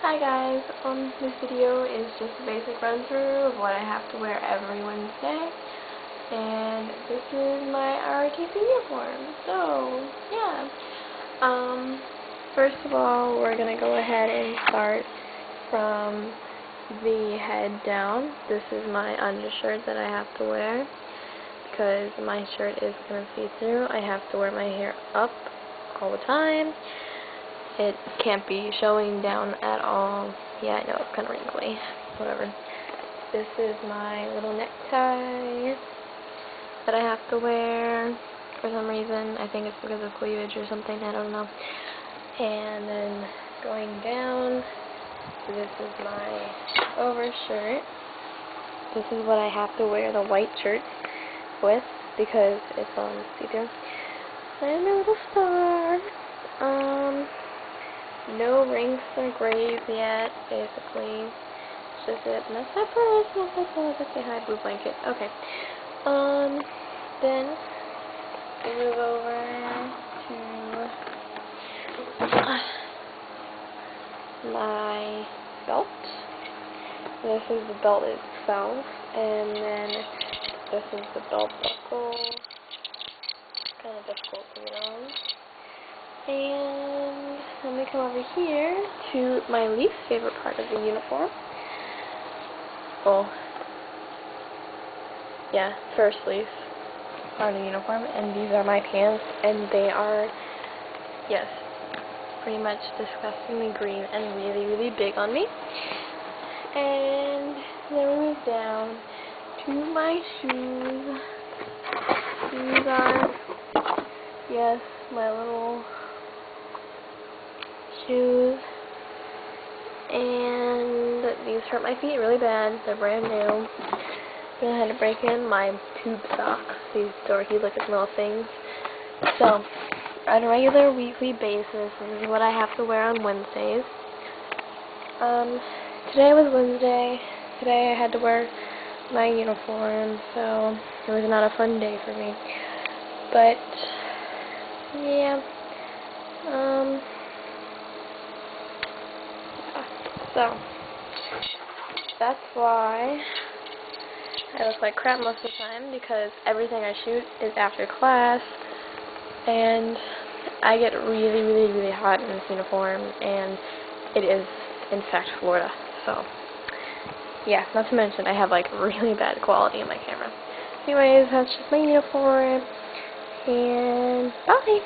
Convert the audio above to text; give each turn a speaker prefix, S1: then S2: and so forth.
S1: Hi guys, this video is just a basic run through of what I have to wear every Wednesday, and this is my ROTC uniform, so yeah. First of all, we're going to go ahead and start from the head down. This is my undershirt that I have to wear, because my shirt is kind of see-through. I have to wear my hair up all the time. It can't be showing down at all. Yeah, I know, it's kind of wrinkly. Whatever. This is my little necktie that I have to wear for some reason. I think it's because of cleavage or something, I don't know. And then going down, this is my overshirt. This is what I have to wear the white shirt with because it's see-through. And a little star. No rings or graves yet, basically. It's just it. And that's my purse. Let's say hi, blue blanket. Okay. Then we move over to my belt. This is the belt itself, and then this is the belt buckle. It's kind of difficult to get on. And let me come over here to my least favorite part of the uniform. Well, yeah, first least part of the uniform, and these are my pants, and they are, yes, pretty much disgustingly green and really, really big on me. And then we move down to my shoes. These are, yes, my little shoes, and these hurt my feet really bad. They're brand new. I had to break in my tube socks, these dorky looking little things. So, on a regular weekly basis, this is what I have to wear on Wednesdays. Today was Wednesday. Today I had to wear my uniform, so it was not a fun day for me. But, yeah. So, that's why I look like crap most of the time, because everything I shoot is after class, and I get really, really, really hot in this uniform, and it is, in fact, Florida, so, yeah, not to mention I have, like, really bad quality in my camera. Anyways, that's just my uniform, and bye!